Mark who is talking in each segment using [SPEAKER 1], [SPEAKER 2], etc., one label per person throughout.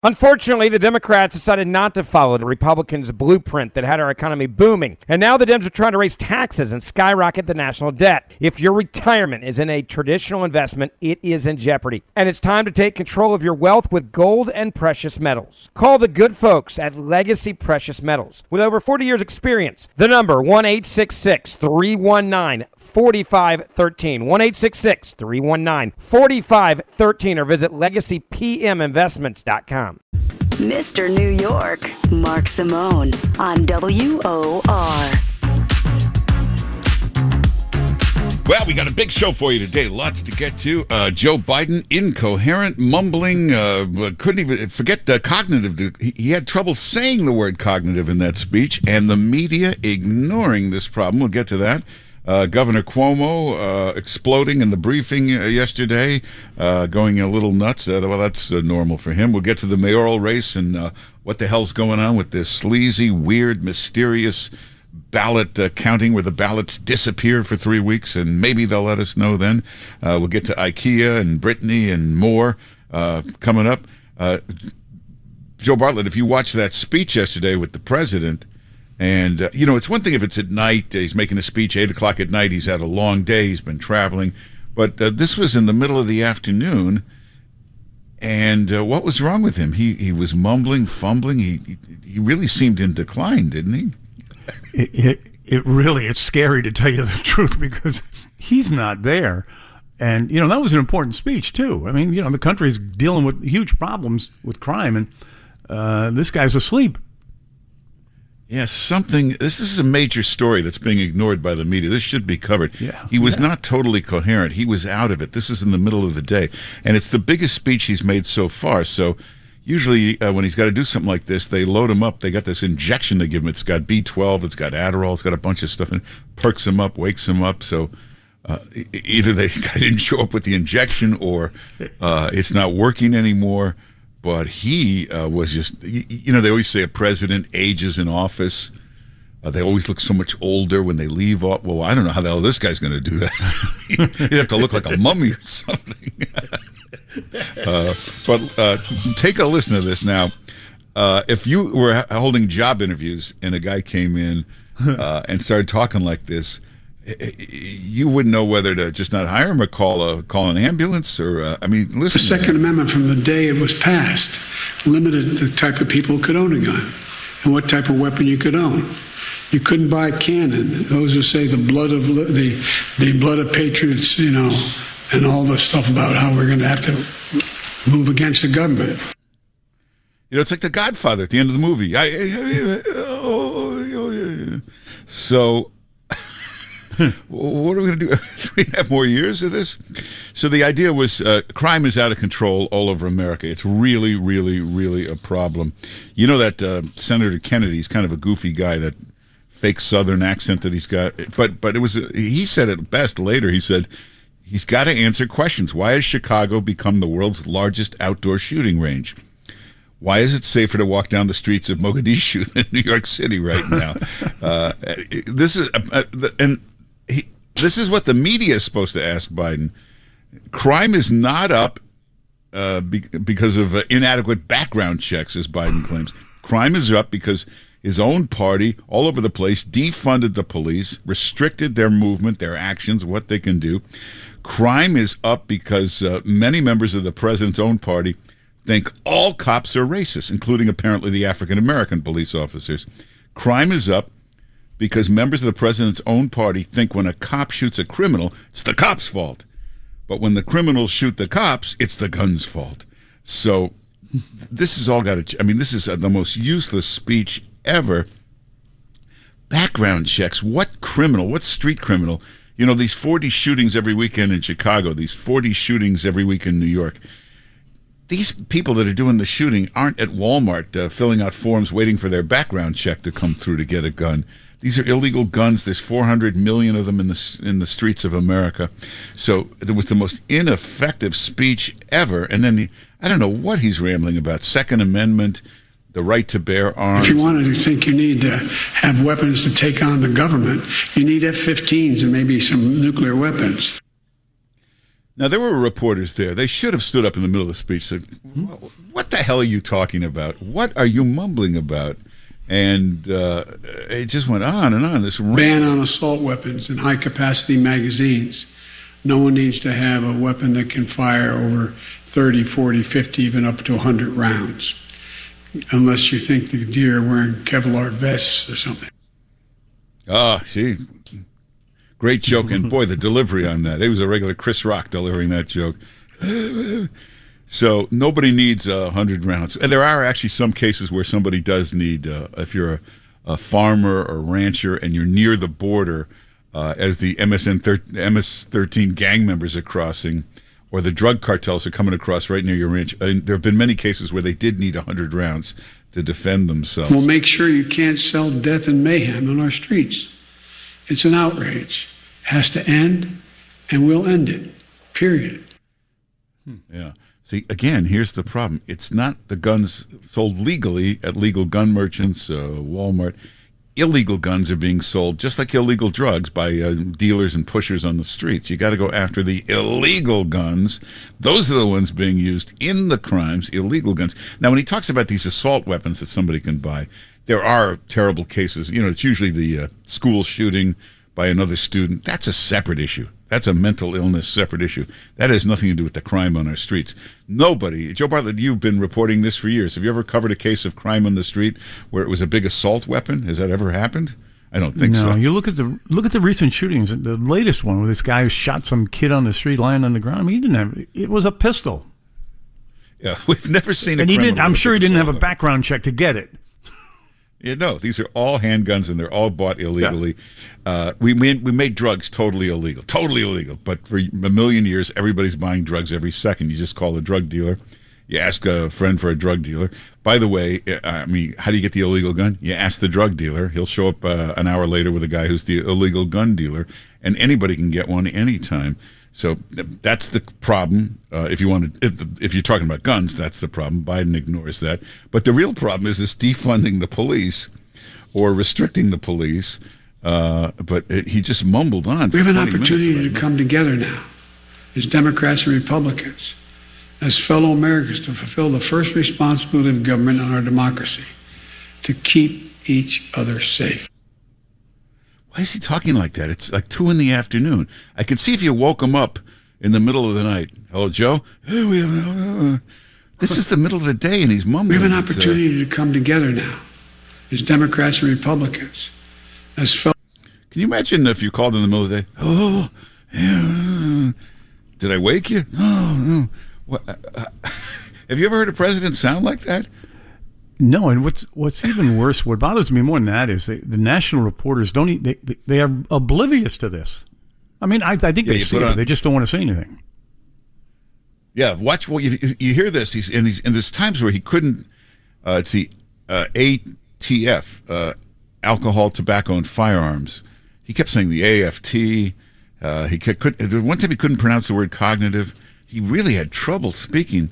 [SPEAKER 1] Unfortunately, the Democrats decided not to follow the Republicans' blueprint that had our economy booming. And now the Dems are trying to raise taxes and skyrocket the national debt. If your retirement is in a traditional investment, it is in jeopardy. And it's time to take control of your wealth with gold and precious metals. Call the good folks at Legacy Precious Metals. With over 40 years experience, the number 1-866-319-4513. 1-866-319-4513 or visit LegacyPMInvestments.com.
[SPEAKER 2] Mr. New York, Mark Simone on WOR.
[SPEAKER 3] Well, we got a big show for you today. Lots to get to. Joe Biden, incoherent, mumbling, couldn't even forget the cognitive. He had trouble saying the word cognitive in that speech, and the media ignoring this problem. We'll get to that. Governor Cuomo exploding in the briefing yesterday, going a little nuts. Well, that's normal for him. We'll get to the mayoral race and what the hell's going on with this sleazy, weird, mysterious ballot counting where the ballots disappear for 3 weeks, and maybe they'll let us know then. We'll get to IKEA and Brittany and more coming up. Joe Bartlett, if you watched that speech yesterday with the president, and, it's one thing if it's at night, he's making a speech, 8 o'clock at night, he's had a long day, he's been traveling, but this was in the middle of the afternoon, and what was wrong with him? He was mumbling, fumbling, he really seemed in decline, didn't he?
[SPEAKER 4] It's scary to tell you the truth because he's not there. And, that was an important speech, too. I mean, the country's dealing with huge problems with crime, and this guy's asleep.
[SPEAKER 3] Yes, this is a major story that's being ignored by the media. This should be covered. Yeah, he was not totally coherent. He was out of it. This is in the middle of the day. And it's the biggest speech he's made so far. So usually when he's got to do something like this, they load him up. They got this injection they give him. It's got B12, it's got Adderall, it's got a bunch of stuff in it. Perks him up, wakes him up. So either they didn't show up with the injection or it's not working anymore. But he was just, they always say a president ages in office. They always look so much older when they leave off. Well, I don't know how the hell this guy's going to do that. He'd have to look like a mummy or something. But take a listen to this now. If you were holding job interviews and a guy came in and started talking like this, you wouldn't know whether to just not hire him or call an ambulance or, listen.
[SPEAKER 5] The Second Amendment from the day it was passed limited the type of people who could own a gun and what type of weapon you could own. You couldn't buy a cannon. Those who say the blood of patriots, and all the stuff about how we're going to have to move against the government.
[SPEAKER 3] It's like The Godfather at the end of the movie. So what are we going to do? 3.5 more years of this? So the idea was crime is out of control all over America. It's really, really, really a problem. You know that Senator Kennedy's kind of a goofy guy, that fake Southern accent that he's got. But it was he said it best later. He said he's got to answer questions. Why has Chicago become the world's largest outdoor shooting range? Why is it safer to walk down the streets of Mogadishu than New York City right now? This is what the media is supposed to ask Biden. Crime is not up because of inadequate background checks, as Biden claims. Crime is up because his own party, all over the place, defunded the police, restricted their movement, their actions, what they can do. Crime is up because many members of the president's own party think all cops are racist, including apparently the African-American police officers. Crime is up because members of the president's own party think when a cop shoots a criminal, it's the cop's fault. But when the criminals shoot the cops, it's the gun's fault. So this has all got to, this is the most useless speech ever. Background checks. What criminal? What street criminal? These 40 shootings every weekend in Chicago, these 40 shootings every week in New York. These people that are doing the shooting aren't at Walmart filling out forms waiting for their background check to come through to get a gun. These are illegal guns. There's 400 million of them in the streets of America. So it was the most ineffective speech ever. And then I don't know what he's rambling about. Second Amendment, the right to bear arms.
[SPEAKER 5] If you wanted to think you need to have weapons to take on the government, you need F-15s and maybe some nuclear weapons.
[SPEAKER 3] Now, there were reporters there. They should have stood up in the middle of the speech and said, what the hell are you talking about? What are you mumbling about? And it just went on and on. This
[SPEAKER 5] ban on assault weapons and high-capacity magazines. No one needs to have a weapon that can fire over 30, 40, 50, even up to 100 rounds, unless you think the deer are wearing Kevlar vests or something.
[SPEAKER 3] See, great joke. And boy, the delivery on that. It was a regular Chris Rock delivering that joke. So nobody needs 100 rounds. And there are actually some cases where somebody does need, if you're a farmer or rancher and you're near the border, as the MS-13 gang members are crossing, or the drug cartels are coming across right near your ranch. And there have been many cases where they did need 100 rounds to defend themselves.
[SPEAKER 5] We'll make sure you can't sell death and mayhem on our streets. It's an outrage. It has to end, and we'll end it, period.
[SPEAKER 3] Yeah. See, again, here's the problem. It's not the guns sold legally at legal gun merchants, Walmart. Illegal guns are being sold, just like illegal drugs, by dealers and pushers on the streets. You got to go after the illegal guns. Those are the ones being used in the crimes, illegal guns. Now, when he talks about these assault weapons that somebody can buy, there are terrible cases. You know, it's usually the school shooting by another student. That's a separate issue. That's a mental illness separate issue. That has nothing to do with the crime on our streets. Nobody, Joe Bartlett, you've been reporting this for years. Have you ever covered a case of crime on the street where it was a big assault weapon? Has that ever happened? I don't think so.
[SPEAKER 4] No, you look at the recent shootings. The latest one where this guy who shot some kid on the street lying on the ground. I mean, he didn't have it was a pistol.
[SPEAKER 3] Yeah, we've never seen a
[SPEAKER 4] and
[SPEAKER 3] criminal.
[SPEAKER 4] I'm sure he didn't have a background check to get it.
[SPEAKER 3] Yeah, no, these are all handguns, and they're all bought illegally. Yeah. We made drugs totally illegal. But for a million years, everybody's buying drugs every second. You just call a drug dealer. You ask a friend for a drug dealer. By the way, I mean, how do you get the illegal gun? You ask the drug dealer. He'll show up an hour later with a guy who's the illegal gun dealer, and anybody can get one anytime. So that's the problem. If you're talking about guns, that's the problem. Biden ignores that. But the real problem is this defunding the police or restricting the police. But he just mumbled on.
[SPEAKER 5] We have an opportunity to come together now as Democrats and Republicans, as fellow Americans, to fulfill the first responsibility of government and our democracy, to keep each other safe.
[SPEAKER 3] Why is he talking like that? It's like 2 PM. I could see if you woke him up in the middle of the night. Hello, Joe? Hey, this is the middle of the day, and he's mumbling.
[SPEAKER 5] We have an opportunity to come together now as Democrats and Republicans. Can
[SPEAKER 3] you imagine if you called in the middle of the day? Oh, yeah. Did I wake you? No. What, have you ever heard a president sound like that?
[SPEAKER 4] No, and what's even worse, what bothers me more than that is the national reporters they are oblivious to this. I mean, I think they see it. They just don't want to say anything.
[SPEAKER 3] Yeah, watch. Well, you hear this. And there's times where he couldn't. It's the ATF, alcohol, tobacco, and firearms. He kept saying the AFT. One time he couldn't pronounce the word cognitive. He really had trouble speaking.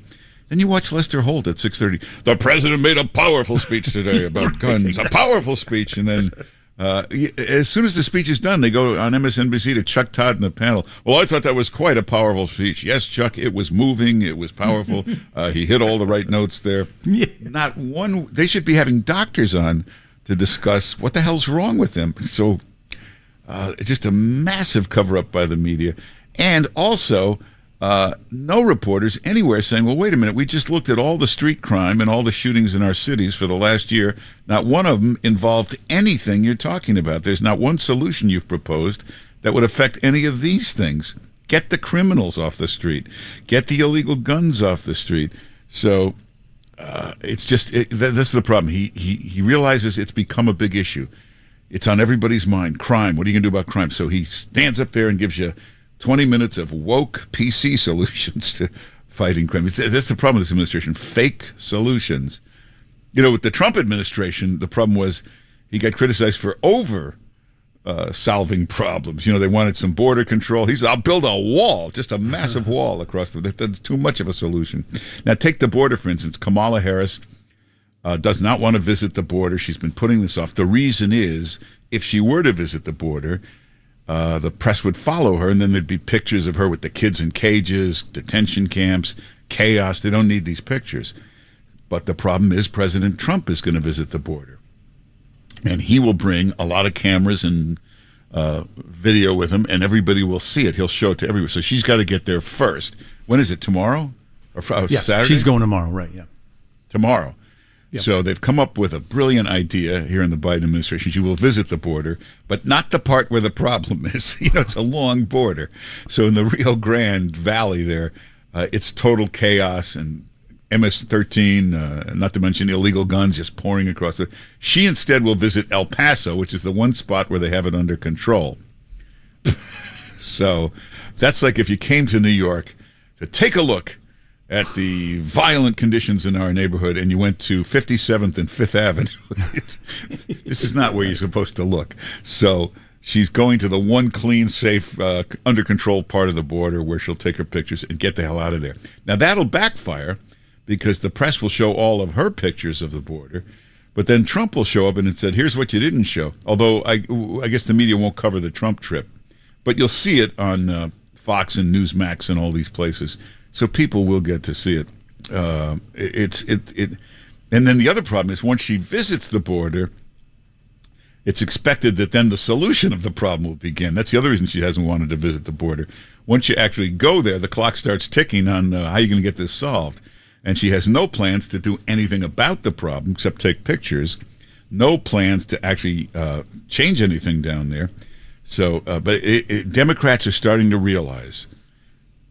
[SPEAKER 3] Then you watch Lester Holt at 6:30. The president made a powerful speech today about guns. A powerful speech. And then as soon as the speech is done, they go on MSNBC to Chuck Todd in the panel. Well, I thought that was quite a powerful speech. Yes, Chuck, it was moving. It was powerful. He hit all the right notes there.
[SPEAKER 4] Yeah.
[SPEAKER 3] Not one. They should be having doctors on to discuss what the hell's wrong with them. So it's just a massive cover-up by the media. And also, no reporters anywhere saying, well, wait a minute, we just looked at all the street crime and all the shootings in our cities for the last year. Not one of them involved anything you're talking about. There's not one solution you've proposed that would affect any of these things. Get the criminals off the street. Get the illegal guns off the street. So it's just, this is the problem. He realizes it's become a big issue. It's on everybody's mind. Crime. What are you going to do about crime? So he stands up there and gives you 20 minutes of woke PC solutions to fighting crime. That's the problem with this administration, fake solutions. You know, with the Trump administration, the problem was he got criticized for solving problems. You know, they wanted some border control. He said, I'll build a wall, just a massive wall across that's too much of a solution. Now, take the border, for instance. Kamala Harris does not want to visit the border. She's been putting this off. The reason is, if she were to visit the border, the press would follow her, and then there'd be pictures of her with the kids in cages, detention camps, chaos. They don't need these pictures. But the problem is President Trump is going to visit the border. And he will bring a lot of cameras and video with him, and everybody will see it. He'll show it to everyone. So she's got to get there first. When is it, tomorrow? Or
[SPEAKER 4] yes,
[SPEAKER 3] Saturday?
[SPEAKER 4] she's going tomorrow, right, yeah.
[SPEAKER 3] Tomorrow.
[SPEAKER 4] Yep.
[SPEAKER 3] So they've come up with a brilliant idea here in the Biden administration. She will visit the border, but not the part where the problem is. It's a long border. So in the Rio Grande Valley there, it's total chaos and MS-13, not to mention illegal guns just pouring across the... She instead will visit El Paso, which is the one spot where they have it under control. So that's like if you came to New York to take a look at the violent conditions in our neighborhood and you went to 57th and 5th Avenue. This is not where you're supposed to look. So she's going to the one clean, safe, under control part of the border where she'll take her pictures and get the hell out of there. Now, that'll backfire because the press will show all of her pictures of the border, but then Trump will show up and it said, here's what you didn't show. Although I guess the media won't cover the Trump trip, but you'll see it on Fox and Newsmax and all these places. So people will get to see it. And then the other problem is once she visits the border, it's expected that then the solution of the problem will begin. That's the other reason she hasn't wanted to visit the border. Once you actually go there, the clock starts ticking on how you're going to get this solved. And she has no plans to do anything about the problem except take pictures. No plans to actually change anything down there. So, but Democrats are starting to realize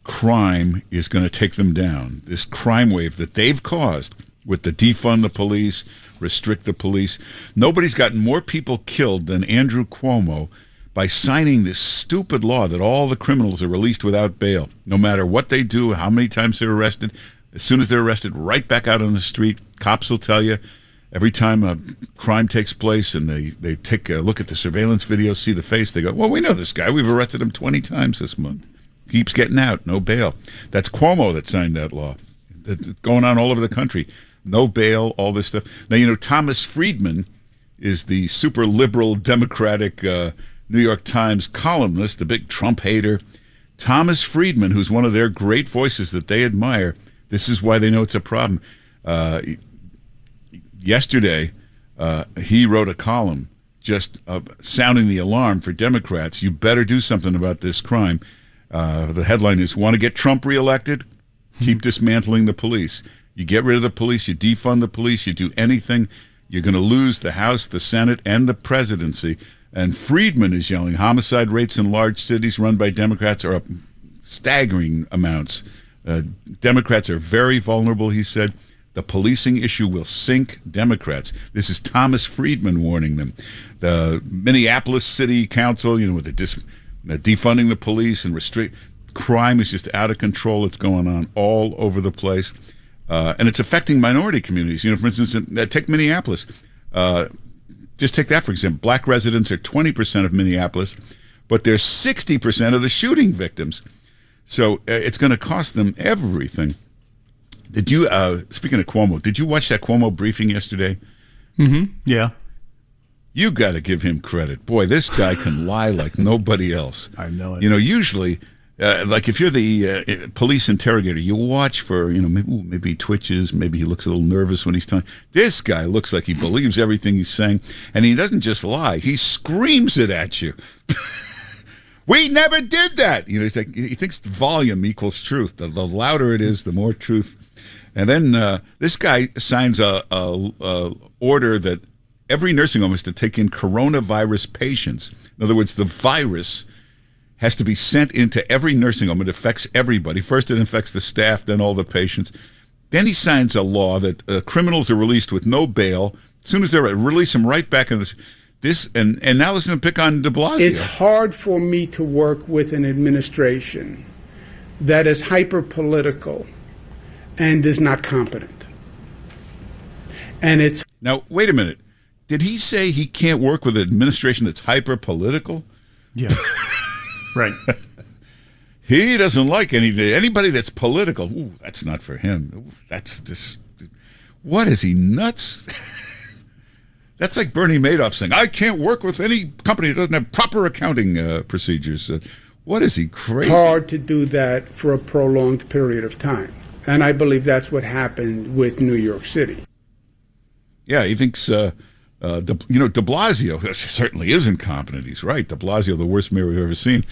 [SPEAKER 3] crime is going to take them down. This crime wave that they've caused with the defund the police, restrict the police. Nobody's gotten more people killed than Andrew Cuomo by signing this stupid law that all the criminals are released without bail, no matter what they do, how many times they're arrested. As soon as they're arrested, right back out on the street. Cops will tell you every time a crime takes place and they take a look at the surveillance video, see the face, they go, well, we know this guy. We've arrested him 20 times this month. Keeps getting out, no bail. That's Cuomo that signed that law. It's going on all over the country. No bail, all this stuff. Now, Thomas Friedman is the super liberal Democratic New York Times columnist, the big Trump hater. Thomas Friedman, who's one of their great voices that they admire, this is why they know it's a problem. Yesterday, he wrote a column just sounding the alarm for Democrats. You better do something about this crime. The headline is, want to get Trump reelected? Keep dismantling the police. You get rid of the police, you defund the police, you do anything, you're going to lose the House, the Senate, and the presidency. And Friedman is yelling, homicide rates in large cities run by Democrats are up staggering amounts. Democrats are very vulnerable, he said. The policing issue will sink Democrats. This is Thomas Friedman warning them. The Minneapolis City Council, with the defunding the police and restrict crime is just out of control. It's going on all over the place, and it's affecting minority communities. For instance, take Minneapolis. Just take that for example. Black residents are 20% of Minneapolis, but they're 60% of the shooting victims. So it's going to cost them everything. Did you? Speaking of Cuomo, did you watch that Cuomo briefing yesterday?
[SPEAKER 4] Mm-hmm. Yeah.
[SPEAKER 3] You got to give him credit. Boy, this guy can lie like nobody else.
[SPEAKER 4] I know it.
[SPEAKER 3] Usually, like if you're the police interrogator, you watch for, maybe he twitches, maybe he looks a little nervous when he's telling. This guy looks like he believes everything he's saying, and he doesn't just lie. He screams it at you. We never did that. He's like, he thinks volume equals truth. The louder it is, the more truth. And then this guy signs a order that every nursing home is to take in coronavirus patients. In other words, the virus has to be sent into every nursing home. It affects everybody. First, it affects the staff, then all the patients. Then he signs a law that criminals are released with no bail. As soon as they're release them right back in this. And now listen to pick on de Blasio.
[SPEAKER 6] It's hard for me to work with an administration that is hyper-political and is not competent. And it's...
[SPEAKER 3] Now, wait a minute. Did he say he can't work with an administration that's hyper-political?
[SPEAKER 4] Yeah. Right.
[SPEAKER 3] He doesn't like anybody that's political. Ooh, that's not for him. Ooh, that's just... What is he, nuts? That's like Bernie Madoff saying, I can't work with any company that doesn't have proper accounting procedures. What is he, crazy?
[SPEAKER 6] Hard to do that for a prolonged period of time. And I believe that's what happened with New York City.
[SPEAKER 3] Yeah, he thinks, de Blasio certainly is incompetent. He's right. De Blasio, the worst mayor we've ever seen.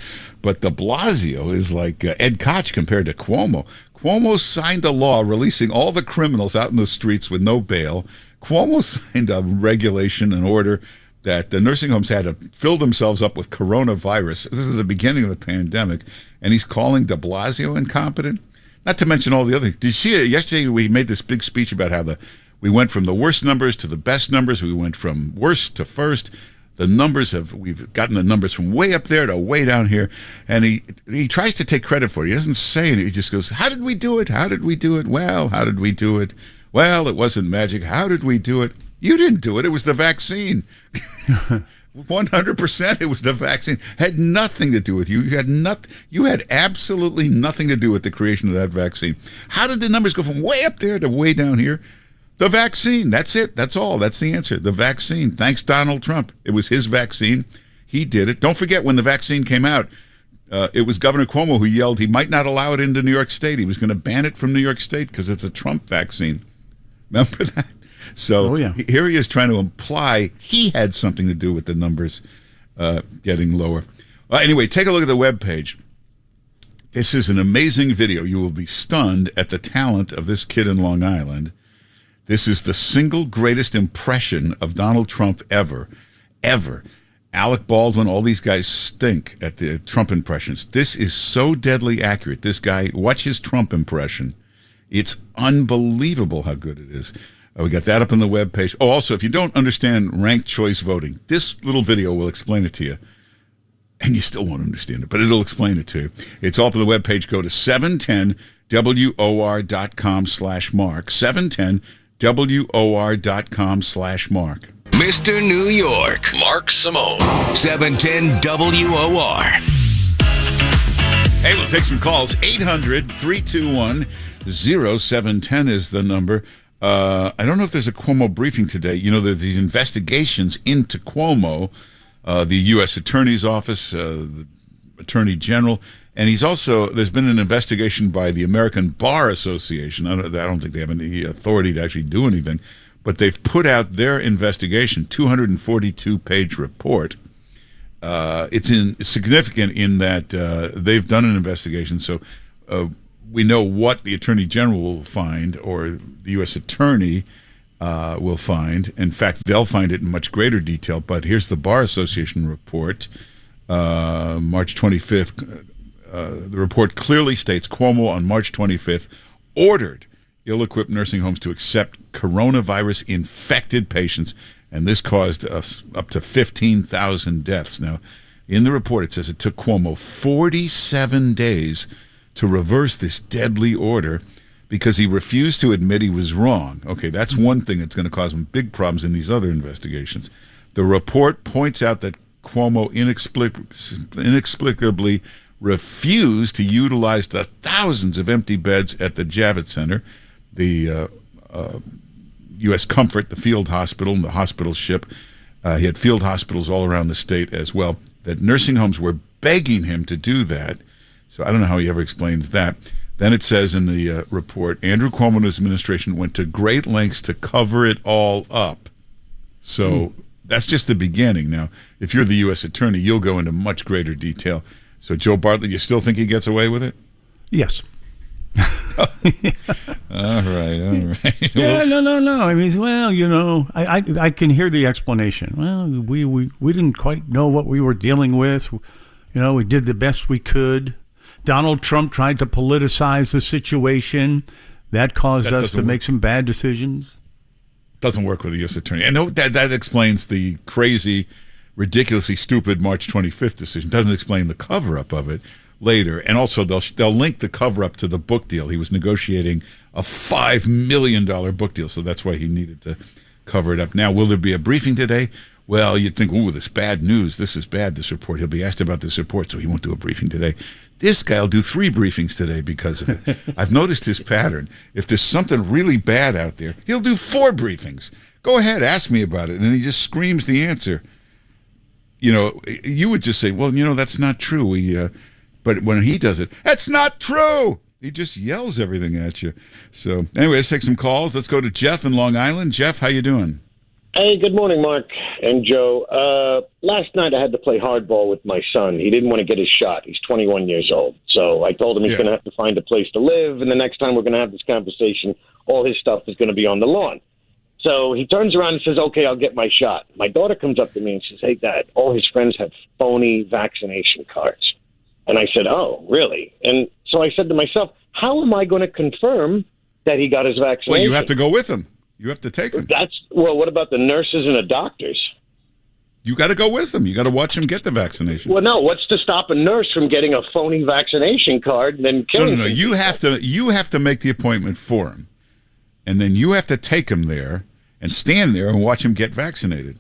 [SPEAKER 3] But de Blasio is like Ed Koch compared to Cuomo. Cuomo signed a law releasing all the criminals out in the streets with no bail. Cuomo signed a regulation, an order that the nursing homes had to fill themselves up with coronavirus. This is the beginning of the pandemic, and he's calling de Blasio incompetent. Not to mention all the other things. Did you see it? Yesterday we made this big speech about how we went from the worst numbers to the best numbers. We went from worst to first. We've gotten the numbers from way up there to way down here. And he tries to take credit for it. He doesn't say anything. He just goes, how did we do it? How did we do it? Well, how did we do it? Well, it wasn't magic. How did we do it? You didn't do it. It was the vaccine. 100% it was the vaccine. Had nothing to do with you. You had absolutely nothing to do with the creation of that vaccine. How did the numbers go from way up there to way down here? The vaccine. That's it. That's all. That's the answer. The vaccine. Thanks, Donald Trump. It was his vaccine. He did it. Don't forget, when the vaccine came out, it was Governor Cuomo who yelled he might not allow it into New York State. He was going to ban it from New York State because it's a Trump vaccine. Remember that? So Here he is trying to imply he had something to do with the numbers getting lower. Well, anyway, take a look at the webpage. This is an amazing video. You will be stunned at the talent of this kid in Long Island. This is the single greatest impression of Donald Trump ever. Alec Baldwin, all these guys stink at the Trump impressions. This is so deadly accurate. This guy, watch his Trump impression. It's unbelievable how good it is. We got that up on the webpage. Oh, also, if you don't understand ranked choice voting, this little video will explain it to you. And you still won't understand it, but it'll explain it to you. It's all up on the webpage. Go to 710WOR.com/Mark. 710WOR.com/Mark.
[SPEAKER 7] Mr. New York, Mark Simone. 710 WOR.
[SPEAKER 3] Hey, we'll take some calls. 800-321-0710 is the number. I don't know if there's a Cuomo briefing today. You know, there's these investigations into Cuomo, the U.S. Attorney's Office, the Attorney General, and there's been an investigation by the American Bar Association. I don't think they have any authority to actually do anything, but they've put out their investigation, 242-page report. It's significant in that they've done an investigation, so we know what the Attorney General will find, or the U.S. Attorney will find. In fact, they'll find it in much greater detail, but here's the Bar Association report, March 25th. The report clearly states Cuomo on March 25th ordered ill-equipped nursing homes to accept coronavirus-infected patients, and this caused up to 15,000 deaths. Now, in the report, it says it took Cuomo 47 days to reverse this deadly order because he refused to admit he was wrong. Okay, that's one thing that's going to cause him big problems in these other investigations. The report points out that Cuomo inexplicably refused to utilize the thousands of empty beds at the Javits Center, the U.S. Comfort, the field hospital, and the hospital ship. He had field hospitals all around the state as well, that nursing homes were begging him to do that. So I don't know how he ever explains that. Then it says in the report, Andrew Cuomo and his administration went to great lengths to cover it all up. So that's just the beginning. Now, if you're the U.S. Attorney, you'll go into much greater detail. So Joe Bartlett, you still think he gets away with it?
[SPEAKER 4] Yes.
[SPEAKER 3] All right.
[SPEAKER 4] Yeah, no. I mean, well, you know, I can hear the explanation. Well, we didn't quite know what we were dealing with. You know, we did the best we could. Donald Trump tried to politicize the situation. That caused us to make some bad decisions.
[SPEAKER 3] Doesn't work with the U.S. Attorney. I know that explains the crazy, ridiculously stupid March 25th decision. Doesn't explain the cover-up of it later. And also, they'll link the cover-up to the book deal. He was negotiating a $5 million book deal, so that's why he needed to cover it up. Now, will there be a briefing today? Well, you'd think, ooh, this bad news. This is bad, this report. He'll be asked about this report, so he won't do a briefing today. This guy will do 3 briefings today because of it. I've noticed his pattern. If there's something really bad out there, he'll do 4 briefings Go ahead, ask me about it. And he just screams the answer. You know, you would just say, well, you know, that's not true. But when he does it, that's not true. He just yells everything at you. So anyway, let's take some calls. Let's go to Jeff in Long Island. Jeff, how you doing?
[SPEAKER 8] Hey, good morning, Mark and Joe. Last night I had to play hardball with my son. He didn't want to get his shot. He's 21 years old. So I told him he's going to have to find a place to live, and the next time we're going to have this conversation, all his stuff is going to be on the lawn. So he turns around and says, okay, I'll get my shot. My daughter comes up to me and says, hey, Dad, all his friends have phony vaccination cards. And I said, oh, really? And so I said to myself, how am I going to confirm that he got his vaccination?
[SPEAKER 3] Well, you have to go with him. You have to take him.
[SPEAKER 8] What about the nurses and the doctors?
[SPEAKER 3] You got to go with him. You got to watch him get the vaccination.
[SPEAKER 8] Well, no. What's to stop a nurse from getting a phony vaccination card and then killing?
[SPEAKER 3] No. You have to make the appointment for him, and then you have to take him there and stand there and watch him get vaccinated.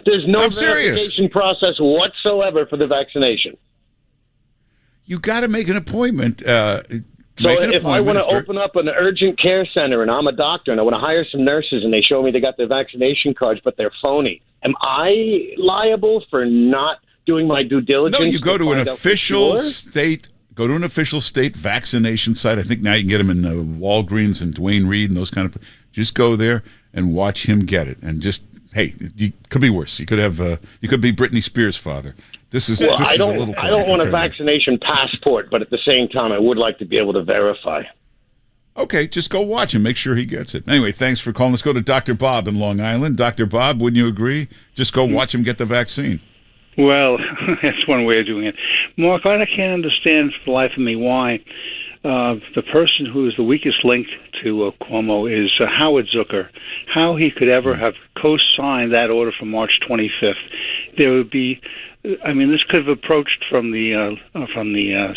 [SPEAKER 8] There's no verification process whatsoever for the vaccination.
[SPEAKER 3] You got to make an appointment.
[SPEAKER 8] So if I want to open up an urgent care center and I'm a doctor and I want to hire some nurses and they show me they got their vaccination cards but they're phony, am I liable for not doing my due diligence?
[SPEAKER 3] No, you go to an official state. Go to an official state vaccination site. I think now you can get them in Walgreens and Duane Reade and those kind of. Just go there and watch him get it, and just you could be worse. You could have you could be Britney Spears' father. I don't want a vaccination passport, but at the same time, I would like to be able to verify. Okay, just go watch him. Make sure he gets it. Anyway, thanks for calling. Let's go to Dr. Bob in Long Island. Dr. Bob, wouldn't you agree? Just go watch him get the vaccine.
[SPEAKER 9] Well, that's one way of doing it. Mark, I can't understand for the life of me why the person who is the weakest link to Cuomo is Howard Zucker. How he could ever have co-signed that order from March 25th. There would be, I mean, this could have approached from the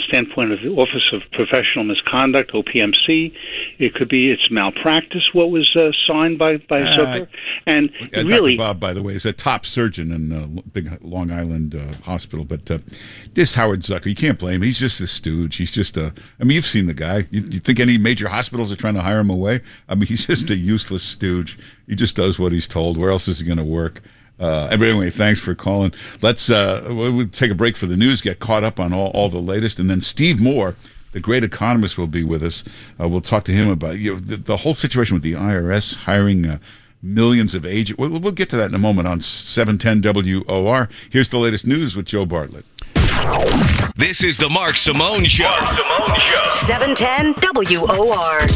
[SPEAKER 9] standpoint of the Office of Professional Misconduct, OPMC. It could be it's malpractice what was signed by Zucker. And really,
[SPEAKER 3] Dr. Bob, by the way, is a top surgeon in big Long Island hospital. But this Howard Zucker, you can't blame him. He's just a stooge. He's just I mean, you've seen the guy. You think any major hospitals are trying to hire him away? I mean, he's just a useless stooge. He just does what he's told. Where else is he going to work? But anyway, thanks for calling. Let's we'll take a break for the news, get caught up on all the latest, and then Steve Moore, the great economist, will be with us. We'll talk to him about the whole situation with the IRS hiring millions of agents. We'll get to that in a moment on 710 WOR. Here's the latest news with Joe Bartlett.
[SPEAKER 7] This is the Mark Simone Show.
[SPEAKER 2] 710 WOR.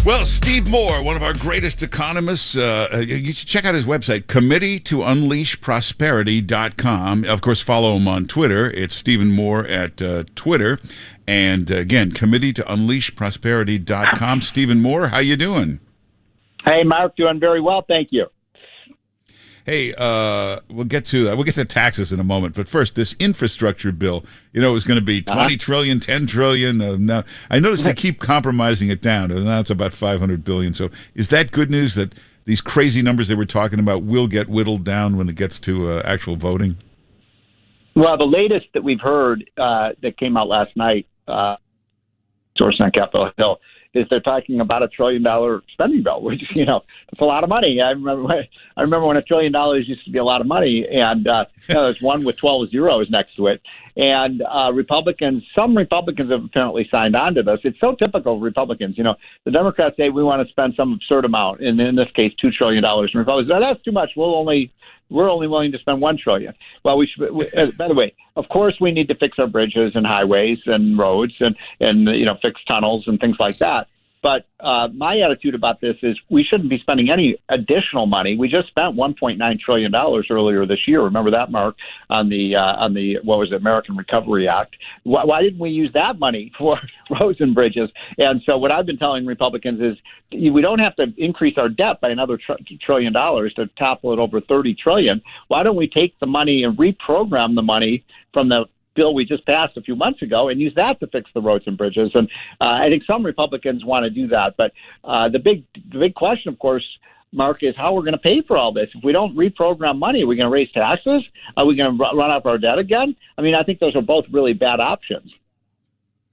[SPEAKER 3] Well, Steve Moore, one of our greatest economists, you should check out his website, committeetounleashprosperity.com. Of course, follow him on Twitter. It's Stephen Moore at Twitter. And again, committeetounleashprosperity.com. Stephen Moore, how you doing?
[SPEAKER 10] Hey, Mark, doing very well, thank you.
[SPEAKER 3] Hey, we'll get to taxes in a moment, but first, this infrastructure bill, it was going to be 20 trillion, 10 trillion. Now, I noticed they keep compromising it down, and now it's about 500 billion. So, is that good news that these crazy numbers they were talking about will get whittled down when it gets to actual voting?
[SPEAKER 10] Well, the latest that we've heard that came out last night, source on Capitol Hill, is they're talking about $1 trillion spending bill, which it's a lot of money. I remember when $1 trillion used to be a lot of money, and there's one with 12 zeros next to it. And some Republicans have apparently signed on to this. It's so typical of Republicans. The Democrats say we want to spend some absurd amount, and in this case, $2 trillion. And Republicans say that's too much. We're only willing to spend $1 trillion. Well, by the way, of course, we need to fix our bridges and highways and roads and fix tunnels and things like that. But my attitude about this is we shouldn't be spending any additional money. We just spent $1.9 trillion earlier this year. Remember that, Mark, on the what was it, American Recovery Act? Why didn't we use that money for roads and bridges? And so what I've been telling Republicans is we don't have to increase our debt by another $1 trillion to topple it over $30 trillion. Why don't we take the money and reprogram the money from the bill we just passed a few months ago and use that to fix the roads and bridges? And I think some Republicans want to do that. But the big question, of course, Mark, is how we're going to pay for all this. If we don't reprogram money, are we going to raise taxes? Are we going to run up our debt again? I mean, I think those are both really bad options.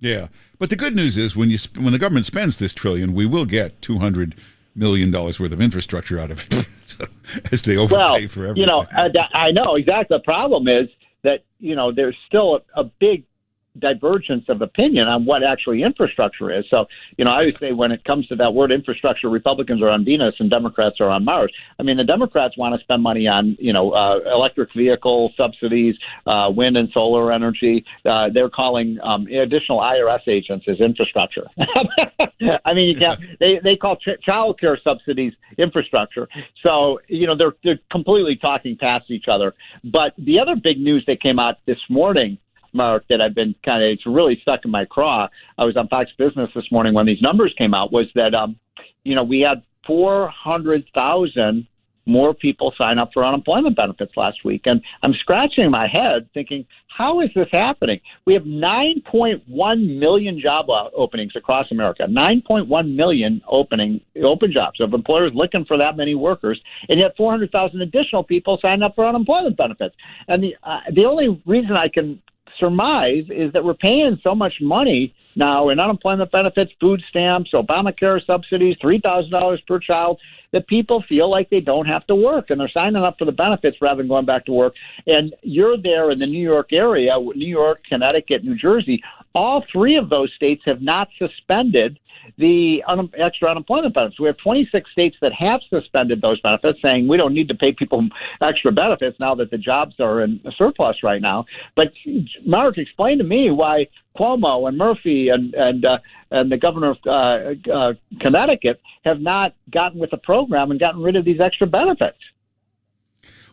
[SPEAKER 3] Yeah, but the good news is when the government spends this trillion, we will get $200 million worth of infrastructure out of it, so, as they overpay for everything.
[SPEAKER 10] I know exactly. The problem is that there's still a big divergence of opinion on what actually infrastructure is. So, I always say when it comes to that word infrastructure, Republicans are on Venus and Democrats are on Mars. I mean, the Democrats want to spend money on, electric vehicle subsidies, wind and solar energy. They're calling additional IRS agents as infrastructure. I mean, you can't, they call child care subsidies infrastructure. So, they're completely talking past each other. But the other big news that came out this morning, Mark, that I've been it's really stuck in my craw. I was on Fox Business this morning when these numbers came out, was that, we had 400,000 more people sign up for unemployment benefits last week. And I'm scratching my head thinking, how is this happening? We have 9.1 million job openings across America, 9.1 million open jobs of employers looking for that many workers, and yet 400,000 additional people signed up for unemployment benefits. And the only reason I can surmise is that we're paying so much money now in unemployment benefits, food stamps, Obamacare subsidies, $3,000 per child, that people feel like they don't have to work and they're signing up for the benefits rather than going back to work. And you're there in the New York area, New York, Connecticut, New Jersey. All three of those states have not suspended the extra unemployment benefits. We have 26 states that have suspended those benefits, saying we don't need to pay people extra benefits now that the jobs are in a surplus right now. But Mark, explain to me why Cuomo and Murphy and the governor of Connecticut have not gotten with the program and gotten rid of these extra benefits.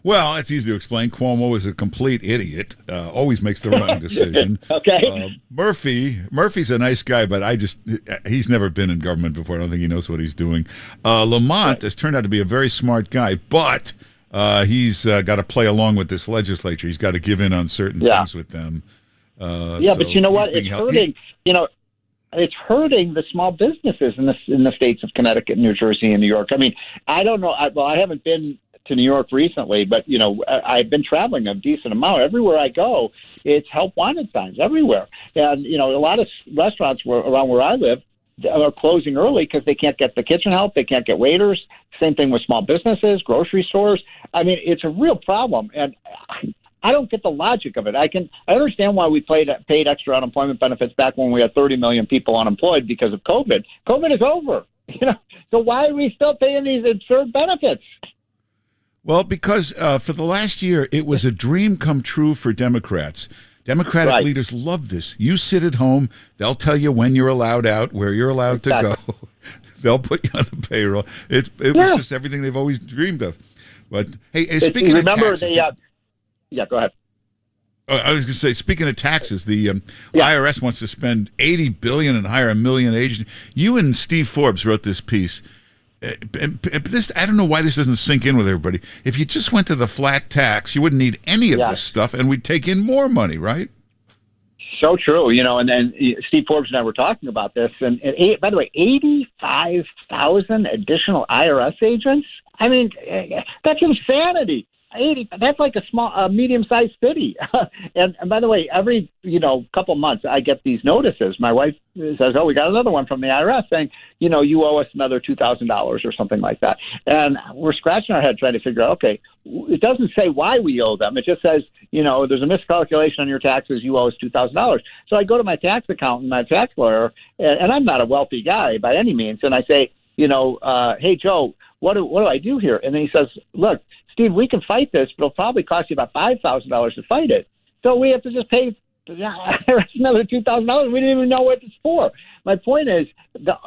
[SPEAKER 3] Well, it's easy to explain. Cuomo is a complete idiot. Always makes the wrong decision.
[SPEAKER 10] Okay.
[SPEAKER 3] Murphy's a nice guy, but he's never been in government before. I don't think he knows what he's doing. Lamont has turned out to be a very smart guy, but he's got to play along with this legislature. He's got to give in on certain things with them.
[SPEAKER 10] But you know what? It's hurting. It's hurting the small businesses in the states of Connecticut, New Jersey, and New York. I mean, I don't know. I haven't been to New York recently, but I've been traveling a decent amount. Everywhere I go, it's help wanted signs everywhere, and a lot of restaurants around where I live are closing early because they can't get the kitchen help, they can't get waiters. Same thing with small businesses, grocery stores. I mean, it's a real problem, and I don't get the logic of it. I understand why we paid extra unemployment benefits back when we had 30 million people unemployed because of COVID. COVID is over, so why are we still paying these absurd benefits?
[SPEAKER 3] Well, because for the last year, it was a dream come true for Democrats. Democratic leaders love this. You sit at home. They'll tell you when you're allowed out, where you're allowed to go. They'll put you on the payroll. It was just everything they've always dreamed of. But, hey, speaking of taxes...
[SPEAKER 10] go ahead.
[SPEAKER 3] I was going to say, speaking of taxes, the IRS wants to spend $80 billion and hire 1 million agents. You and Steve Forbes wrote this piece. I don't know why this doesn't sink in with everybody. If you just went to the flat tax, you wouldn't need any of this stuff, and we'd take in more money, right?
[SPEAKER 10] So true, and then Steve Forbes and I were talking about this. And by the way, 85,000 additional IRS agents? I mean, that's insanity. That's like a medium-sized city. and by the way, every couple months I get these notices. My wife says, "Oh, we got another one from the IRS saying, you owe us another $2,000 or something like that." And we're scratching our head trying to figure out, okay, it doesn't say why we owe them. It just says, there's a miscalculation on your taxes. You owe us $2,000. So I go to my tax accountant, my tax lawyer, and I'm not a wealthy guy by any means, and I say, hey Joe, what do I do here? And then he says, look, Steve, we can fight this, but it'll probably cost you about $5,000 to fight it. So we have to just pay another $2,000. We didn't even know what it's for. My point is,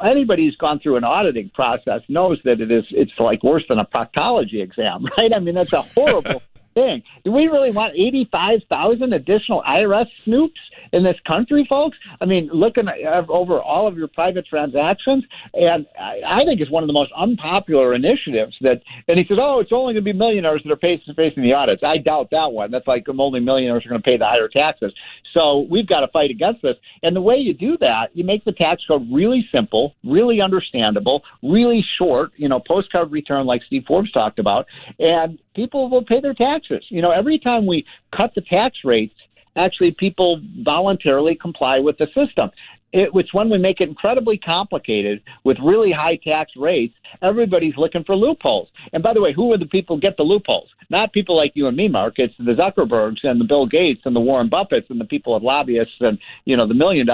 [SPEAKER 10] anybody who's gone through an auditing process knows that it's like worse than a proctology exam, right? I mean, that's a horrible thing. Do we really want 85,000 additional IRS snoops in this country, folks? I mean, looking over all of your private transactions, and I think it's one of the most unpopular initiatives and he says, oh, it's only going to be millionaires that are facing the audits. I doubt that one. That's like only millionaires are going to pay the higher taxes. So we've got to fight against this. And the way you do that, you make the tax code really simple, really understandable, really short, postcard return like Steve Forbes talked about, and people will pay their taxes. Every time we cut the tax rates actually people voluntarily comply with the system. It's when we make it incredibly complicated with really high tax rates, everybody's looking for loopholes. And by the way, who are the people who get the loopholes? Not people like you and me, Mark. It's the Zuckerbergs and the Bill Gates and the Warren Buffetts and the people at lobbyists and, the $1 million,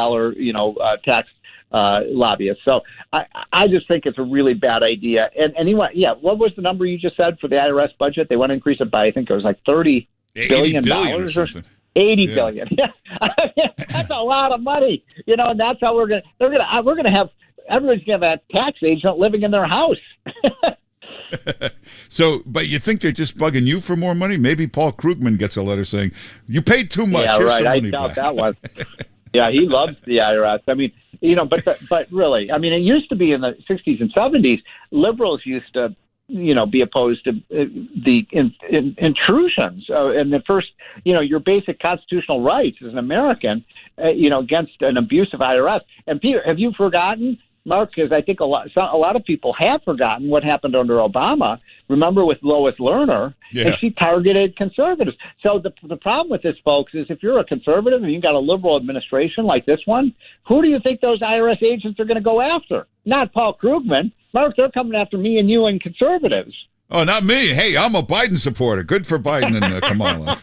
[SPEAKER 10] tax lobbyists. So I just think it's a really bad idea. And anyway, what was the number you just said for the IRS budget? They want to increase it by, I think it was like $30 billion
[SPEAKER 3] or something.
[SPEAKER 10] 80 billion. Yeah. That's a lot of money. And that's how we're going to have everybody's going to have a tax agent living in their house.
[SPEAKER 3] So, but you think they're just bugging you for more money? Maybe Paul Krugman gets a letter saying, you paid too much.
[SPEAKER 10] Yeah,
[SPEAKER 3] Here's
[SPEAKER 10] right.
[SPEAKER 3] some
[SPEAKER 10] I
[SPEAKER 3] money
[SPEAKER 10] doubt
[SPEAKER 3] back.
[SPEAKER 10] that one. Yeah, he loves the IRS. I mean, but really, I mean, it used to be in the 60s and 70s, liberals used to, be opposed to the intrusions and the first, your basic constitutional rights as an American, against an abusive IRS. And Peter, have you forgotten, Mark? Because I think a lot of people have forgotten what happened under Obama. Remember with Lois Lerner, and she targeted conservatives. So the problem with this, folks, is if you're a conservative and you've got a liberal administration like this one, who do you think those IRS agents are going to go after? Not Paul Krugman. Mark, they're coming after me and you and conservatives.
[SPEAKER 3] Oh, not me. Hey, I'm a Biden supporter. Good for Biden and Kamala.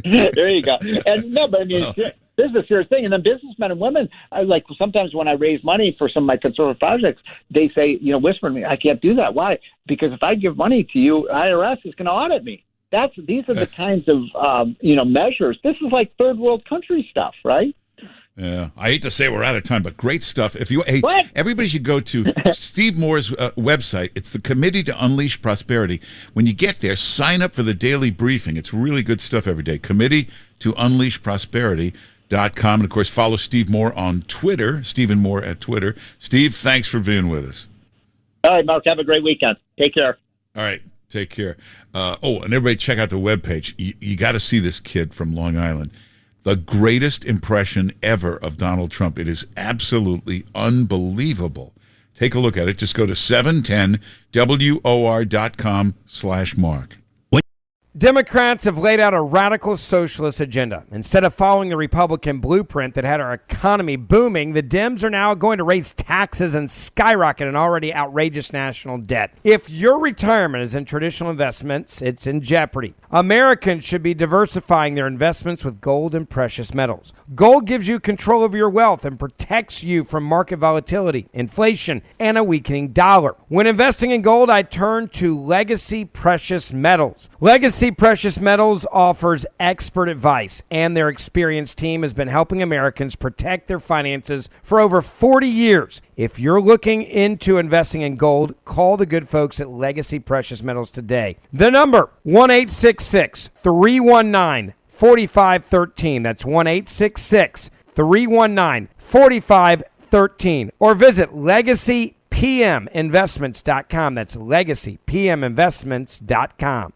[SPEAKER 10] There you go. And no, but I mean, this is a serious thing. And then businessmen and women, like sometimes when I raise money for some of my conservative projects, they say, whisper to me, I can't do that. Why? Because if I give money to you, IRS is going to audit me. These are the kinds of, measures. This is like third world country stuff, right?
[SPEAKER 3] Yeah, I hate to say we're out of time, but great stuff.
[SPEAKER 10] What?
[SPEAKER 3] Everybody should go to Steve Moore's website. It's the Committee to Unleash Prosperity. When you get there, sign up for the daily briefing. It's really good stuff every day. Committee to Unleash Prosperity.com. And of course, follow Steve Moore on Twitter, Stephen Moore at Twitter. Steve, thanks for being with us.
[SPEAKER 10] All right, Mark, have a great weekend. Take care.
[SPEAKER 3] All right, take care. And everybody check out the webpage. You got to see this kid from Long Island. The greatest impression ever of Donald Trump. It is absolutely unbelievable. Take a look at it. Just go to 710WOR.com/Mark.
[SPEAKER 1] Democrats have laid out a radical socialist agenda. Instead of following the Republican blueprint that had our economy booming, the Dems are now going to raise taxes and skyrocket an already outrageous national debt. If your retirement is in traditional investments, it's in jeopardy. Americans should be diversifying their investments with gold and precious metals. Gold gives you control over your wealth and protects you from market volatility, inflation, and a weakening dollar. When investing in gold, I turn to Legacy Precious Metals. Legacy Precious Metals offers expert advice, and their experienced team has been helping Americans protect their finances for over 40 years. If you're looking into investing in gold, call the good folks at Legacy Precious Metals today. The number, 1-866-319-4513. That's 1-866-319-4513. Or visit LegacyPMinvestments.com. That's LegacyPMinvestments.com.